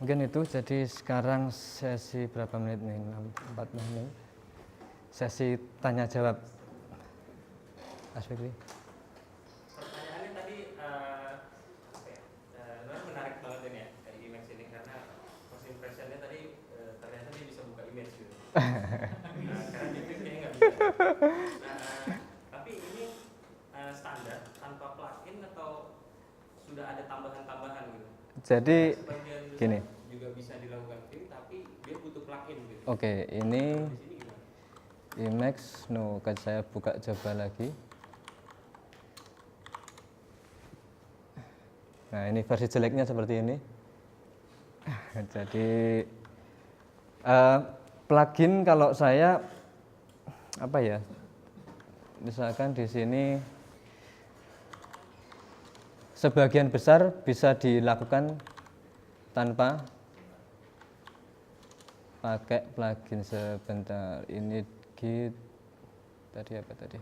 Mungkin itu. Jadi sekarang sesi berapa menit nih? 4 menit. Sesi tanya jawab. Mas Fikri. Pertanyaannya tadi menarik banget ini ya dari image ini, karena first impressionnya tadi ternyata dia bisa buka image gitu. Karena di Fit kayaknya nggak bisa. Tapi ini standar tanpa plugin atau sudah ada tambahan-tambahan gitu? Jadi gini, juga bisa dilakukan Fit, tapi dia butuh plugin gitu. Oke, ini Emacs. Kan saya buka coba lagi. Nah, ini versi jeleknya seperti ini. Jadi plugin kalau saya apa ya? Misalkan di sini sebagian besar bisa dilakukan tanpa pakai plugin. Sebentar, ini git tadi apa tadi?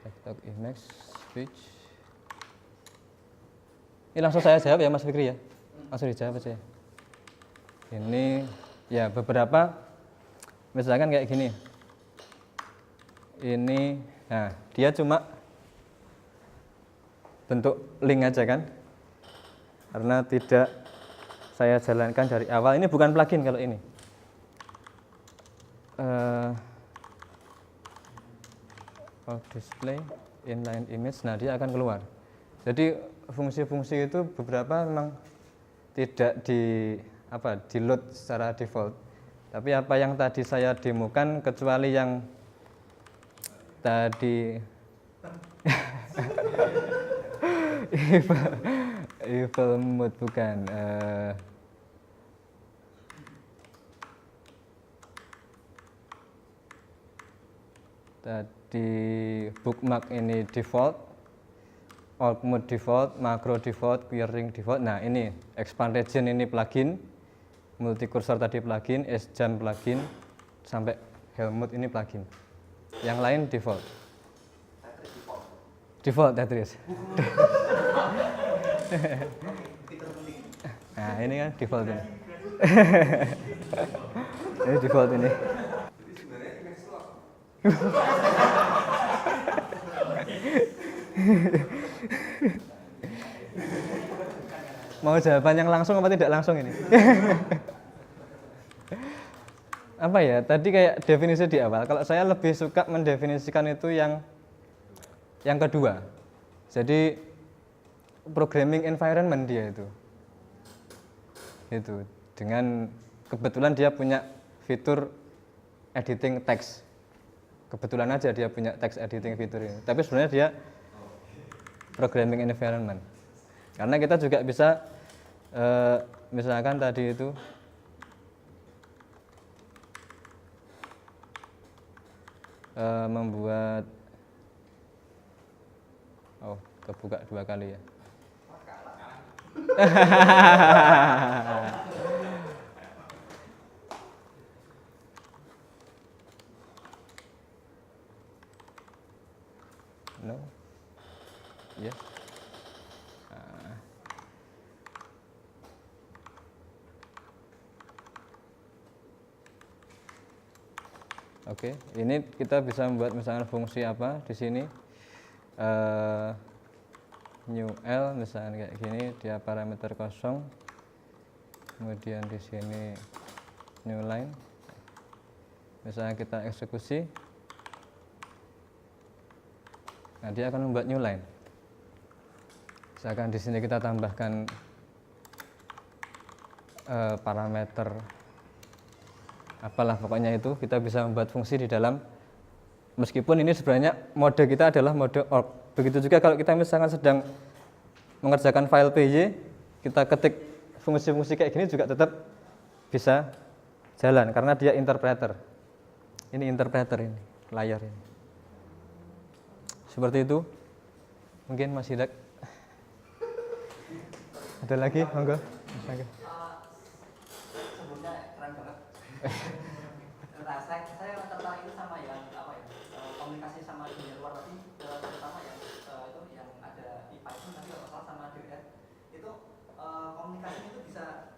Laptop Emacs switch. Ini langsung saya jawab ya Mas Fikri ya. Langsung dijawab aja. Ini ya beberapa, misalkan kayak gini. Ini, nah dia cuma bentuk link aja kan. Karena tidak saya jalankan dari awal. Ini bukan plugin kalau ini. Display inline image, nah dia akan keluar. Jadi fungsi-fungsi itu beberapa memang tidak di load secara default. Tapi apa yang tadi saya demokan, kecuali yang tadi evil mode bukan. Tadi bookmark ini default, alt mode default, macro default, querying default. Nah ini expand region ini plugin, multi cursor tadi plugin, sjam plugin, sampai helm mode ini plugin. Yang lain default. Default Tetris. Nah ini kan default ini. Ini default ini. Mau jawaban yang langsung apa tidak langsung ini? Apa ya, tadi kayak definisi di awal, kalau saya lebih suka mendefinisikan itu yang kedua. Jadi programming environment dia itu dengan kebetulan dia punya fitur editing text. Kebetulan aja dia punya text editing fitur ini. Tapi sebenarnya dia programming environment. Karena kita juga bisa misalkan tadi itu membuat kebuka 2 kali ya. No. Yes. Oke, ini kita bisa membuat misalnya fungsi apa di sini, new L misalnya kayak gini, dia parameter kosong, kemudian di sini new line, misalnya kita eksekusi, nah dia akan membuat new line. Misalkan di sini kita tambahkan parameter apalah pokoknya itu, kita bisa membuat fungsi di dalam, meskipun ini sebenarnya mode kita adalah mode org. Begitu juga kalau kita misalkan sedang mengerjakan file PY, kita ketik fungsi-fungsi kayak gini juga tetap bisa jalan karena dia interpreter. Ini interpreter ini, layar ini. Seperti itu. Mungkin Mas Hidak. Ada lagi, monggo. Sebelumnya keren banget. Nah, saya tertarik itu sama yang komunikasi sama dunia luar tadi, terutama yang itu yang ada di Python nanti kalau salah sama DNet itu komunikasi itu bisa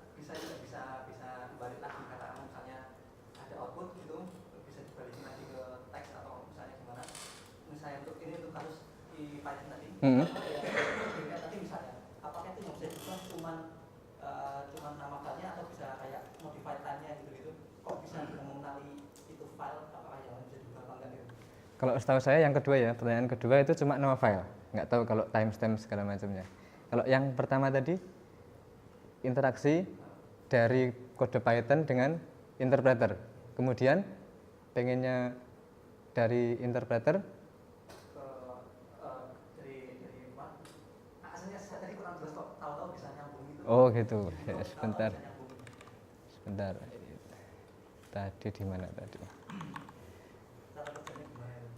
di Python tadi, Hmm. ya, tadi misalnya, apakah itu bisa dibuat cuman nama filenya atau bisa kayak modified time-nya gitu-gitu? Kok bisa mengenali itu file, apakah yang bisa dibuat apa enggak gitu? Kalau setahu saya yang kedua ya, pertanyaan kedua itu cuma nama file, nggak tahu kalau timestamp segala macamnya. Kalau yang pertama tadi, interaksi dari kode Python dengan interpreter. Kemudian pengennya dari interpreter Dari apa? Aslinya saya tadi kurang jelas kok, tahu-tahu bisa nyambung gitu. oh gitu. Ya, Tahu-tahu sebentar. bisa nyambung. Sebentar. Tadi di mana tadi? Cara kerjanya gimana ya?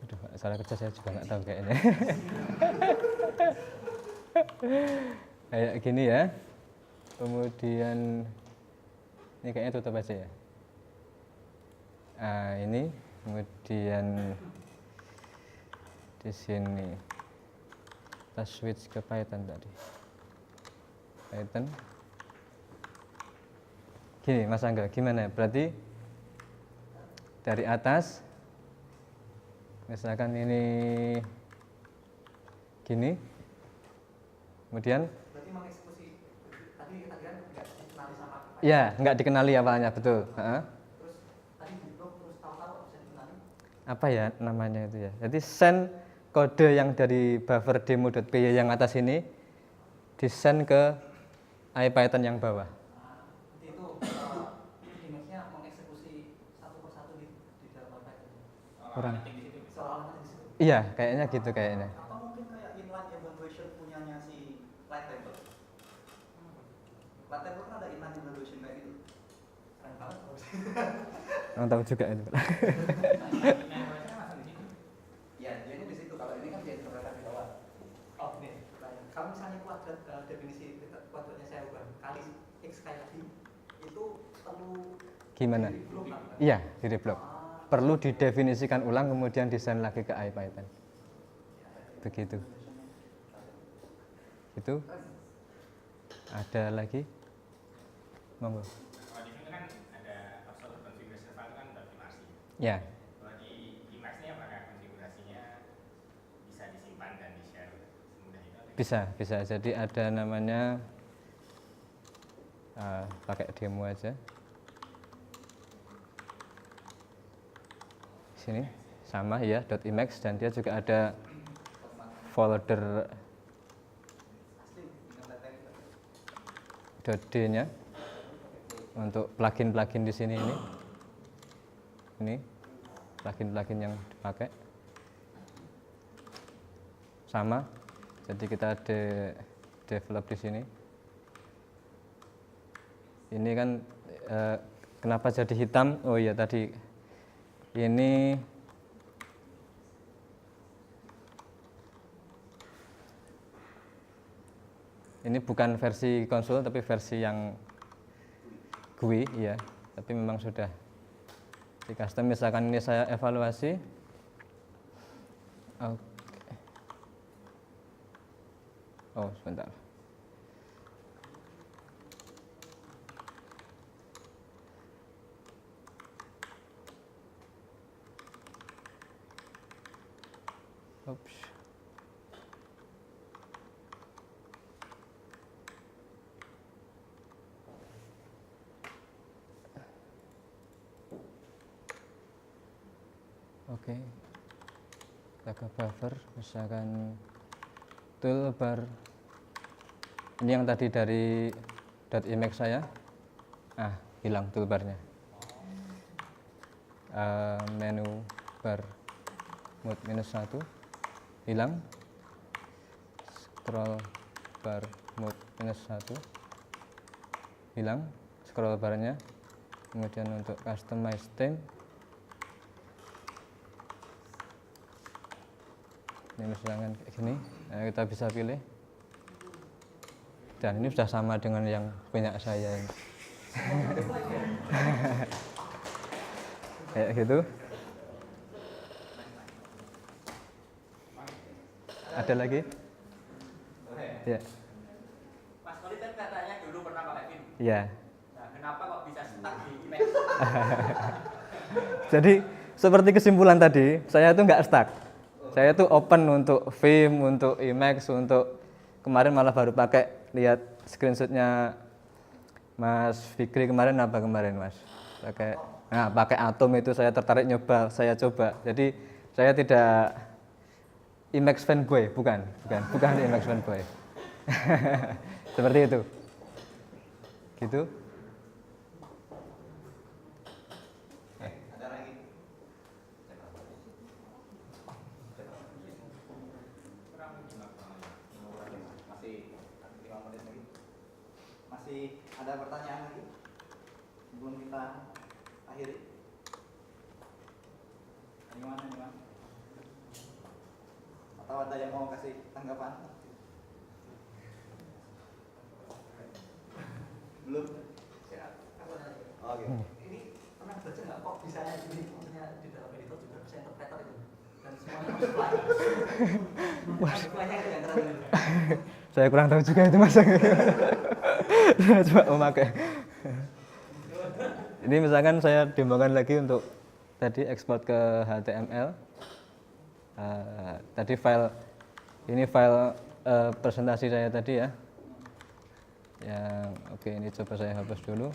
Aduh, salah kerja saya juga nggak tahu kayaknya. Kayak gini ya. Kemudian ini kayaknya tutup aja ya. Ini kemudian di sini kita switch ke Python tadi. Python. Gini Mas Angga, gimana? Berarti dari atas, misalkan ini gini, kemudian Berarti mengeksekusi tadi kan nggak dikenali sama Python. ya nggak dikenali awalnya, betul. Terus tadi di blok terus tahu-tahu bisa dikenali. Apa ya namanya itu ya? Jadi send kode yang dari buffer demo.py yang atas ini di-send ke IPython yang bawah. Nanti itu image-nya mengeksekusi satu persatu di dalam Python. Kurang. Seolah-olah nanti di situ. Iya, kayaknya gitu kayaknya. Atau mungkin kayak inline evaluation punyanya si Lighttable. Lighttable kan ada inline evaluation kayak gitu. Keren banget. Orang tahu juga itu. Ya, dia ini di situ. Kalau ini kan dia interpretasi di bawah. Oh, nih. Kalau misalnya kuadrat definisi kuadratnya saya ubah kali x kali tadi itu perlu Gimana? di blok kan? Iya, di develop. Perlu didefinisikan ulang kemudian desain lagi ke IPython. Begitu. Itu ada lagi? Monggo. Kalau di sini kan ada opsi configuration file kan optimasi. Ya, Kalau di Emacs ini apakah konfigurasinya bisa disimpan dan di-share semudah itu? atau bisa. Jadi ada namanya pakai demo aja. Sini sama ya .emacs dan dia juga ada folder .d-nya untuk plugin di sini ini. Ini plugin yang dipakai sama. Jadi kita develop di sini. Ini kan kenapa jadi hitam? Oh iya tadi ini bukan versi konsol tapi versi yang GUI ya, tapi memang sudah di custom. Misalkan ini saya evaluasi. Oke. Oh sebentar. Oops. Oke. Kita ke buffer, misalkan toolbar. Ini yang tadi dari .emacs saya. Hilang toolbarnya. Menu bar mode -1 hilang, scroll bar mode -1 hilang scroll barnya. Kemudian untuk customize theme ini misalkan kayak gini, kita bisa pilih dan ini sudah sama dengan yang punya saya ini. Kayak gitu. Ada lagi? Ya. Mas Koli kan katanya dulu pernah pakai Vim. Ya. Nah, kenapa kok bisa stuck di Emacs? Jadi seperti kesimpulan tadi, saya itu nggak stuck. Saya tuh open untuk Vim, untuk Emacs, untuk kemarin malah baru pakai lihat screenshotnya Mas Fikri kemarin apa kemarin Mas? Pakai Atom itu saya tertarik nyoba, saya coba. Jadi saya tidak Emacs fanboy, bukan Emacs fanboy. Seperti itu. Gitu. Ada lagi? Masih 5 menit lagi. Masih ada pertanyaan lagi? Sebelum kita akhiri. Gimana? Atau ada yang mau kasih tanggapan? Belum? Siap. Aku ada lagi. Oke. Ini pernah baca nggak kok bisa ini maksudnya di dalam editor juga bisa interpreter itu dan semuanya harus fly. Fly-nya itu yang keren. Saya kurang tahu juga itu Mas. Saya cuma memakai. Ini misalkan saya demokan lagi untuk tadi ekspor ke HTML. Tadi ini file presentasi saya tadi ya. Oke, ini coba saya hapus dulu.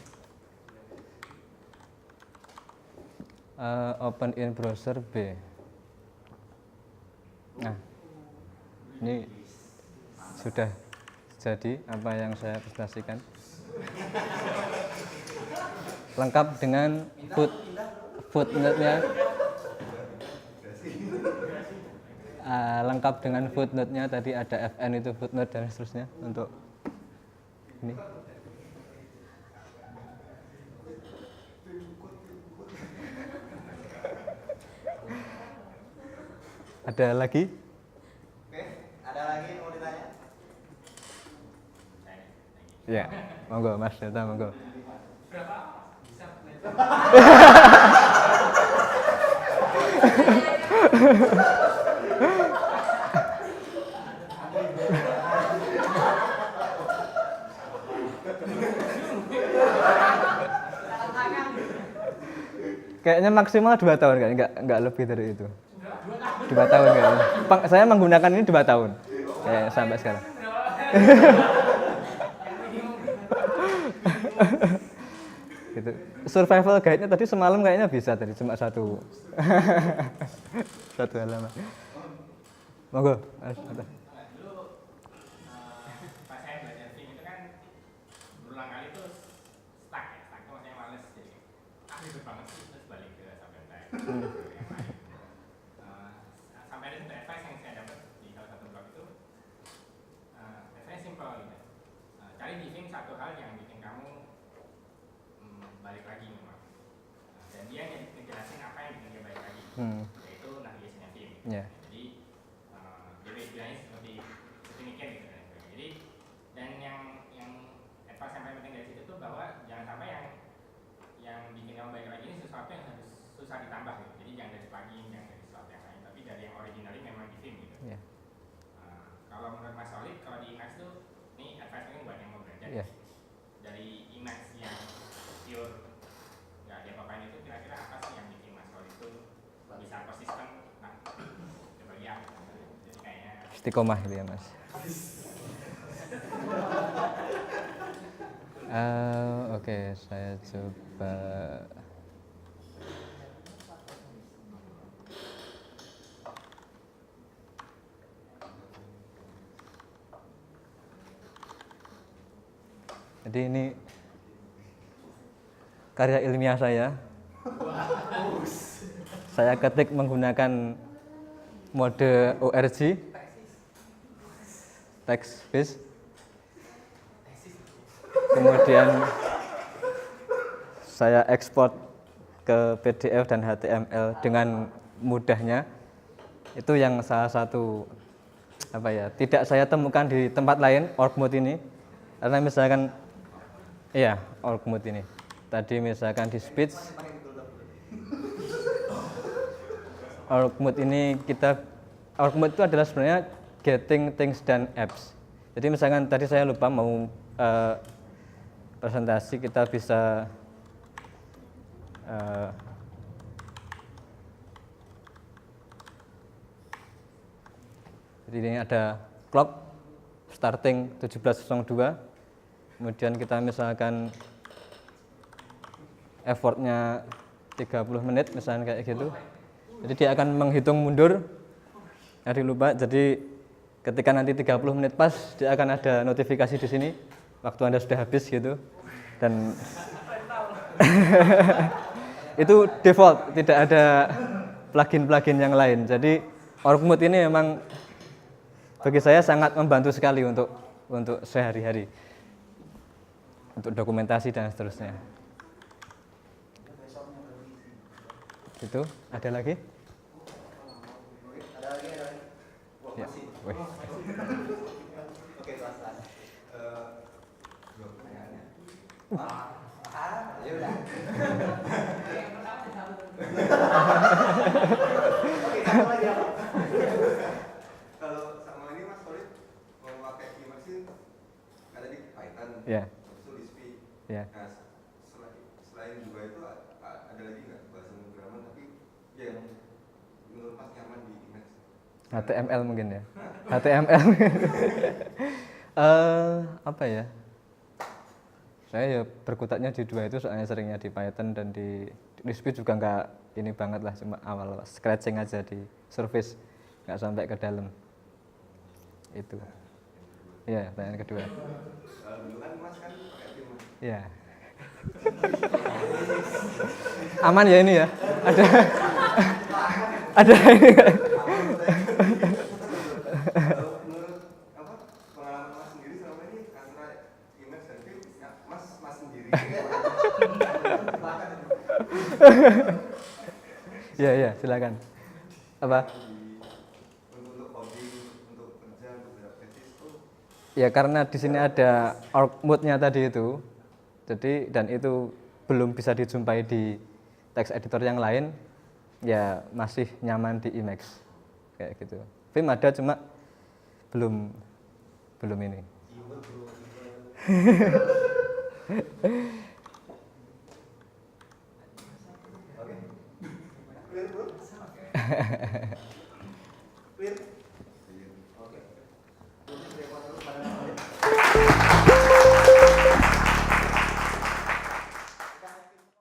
Open in browser B. Nah, ini sudah jadi apa yang saya presentasikan. Lengkap dengan footnote-nya. Lengkap dengan footnote-nya, tadi ada FN itu footnote dan seterusnya untuk ini. Ada lagi? Oke, ada lagi yang mau ditanya? Ya, monggo Mas Data, monggo. Berapa bisa Kayaknya maksimal 2 tahun kan, enggak lebih dari itu. 2 tahun kayaknya. Saya menggunakan ini 2 tahun. Kayak sampai sekarang. Gitu. Survival guide-nya tadi semalam kayaknya bisa tadi cuma satu. Satu halaman. Monggo, Mas. dulu pas saya belajar Vim itu kan berulang kali tuh stuck itu maksudnya males jadi ribet banget sih terus balik ke subject yang lain. Sampai ada satu advice yang saya dapat di salah satu blog itu advice simple gitu. Cari di Vim satu hal yang bikin kamu balik lagi memang. Dan dia ngejelasin apa yang bikin dia balik lagi. Yaitu navigasinya Vim. Ya. Jadi dia istilahnya seperti demikian gitu kan. Jadi dan yang advice yang paling penting dari situ tuh bahwa jangan sampai yang bikin kamu balik lagi ini sesuatu yang harus susah ditambah gitu. Jadi jangan dari plugin, jangan dari sesuatu yang lain, tapi dari yang originally memang di Vim gitu. Yeah. Kalau menurut Mas Solid, kalau di Emacs tuh ini advice mungkin buat yang mau belajar. Yeah. Dari Emacs yang pure nggak ada apa-apain itu kira-kira apa sih yang bikin Mas Solid itu bisa konsisten? Nah, coba lihat. Jadi kayaknya Istiqomah gitu ya Mas. Oke, saya coba. Jadi ini karya ilmiah saya. Saya ketik menggunakan mode ORG, text based. Kemudian saya ekspor ke PDF dan HTML dengan mudahnya. Itu yang salah satu tidak saya temukan di tempat lain org mode ini. Karena misalkan org mode ini. Tadi misalkan di speech org mode ini org mode itu adalah sebenarnya getting things done apps. Jadi misalkan tadi saya lupa mau presentasi, kita bisa Jadi ini ada clock starting 17.02, kemudian kita misalkan effortnya 30 menit misalkan kayak gitu. Jadi dia akan menghitung mundur. Jadi lupa, jadi ketika nanti 30 menit pas dia akan ada notifikasi di sini waktu Anda sudah habis gitu. Dan itu default, tidak ada plugin-plugin yang lain. Jadi org mode ini memang bagi saya sangat membantu sekali untuk sehari-hari, untuk dokumentasi dan seterusnya. Itu ada lagi? Ada lagi. Wah, Ya. masih. Wih. Oke, kelas. Dua pertanyaannya. Ya udah. Oke, satu lagi apa? Kalau sama ini Mas Khalid mau pakai Emacs itu ada di Python. Ya. Itu Lisp. Ya. Nah, selain juga itu ada lagi nggak bahasa pemrograman tapi yang menurut Mas nyaman di Emacs? HTML mungkin ya. HTML. Apa ya? Saya ya berkutatnya di dua itu, soalnya seringnya di Python dan di Lisp juga nggak ini banget lah, cuma awal scratching aja di surface, nggak sampai ke dalam. Itu. Iya, pertanyaan kedua. Dulu kan Mas kan pakai Emacs. Iya. Aman ya ini ya? Ada ini. Menurut pengalaman Mas sendiri selama ini antara Emacs dan Vim, Mas sendiri. Iya, silakan. Apa? Untuk coding, untuk kerja, untuk grafis itu. Ya karena di sini ada org mode-nya tadi itu. Jadi dan itu belum bisa dijumpai di text editor yang lain, ya masih nyaman di Emacs kayak gitu. Vim ada cuma belum ini. Oke. Clear, bro? Clear?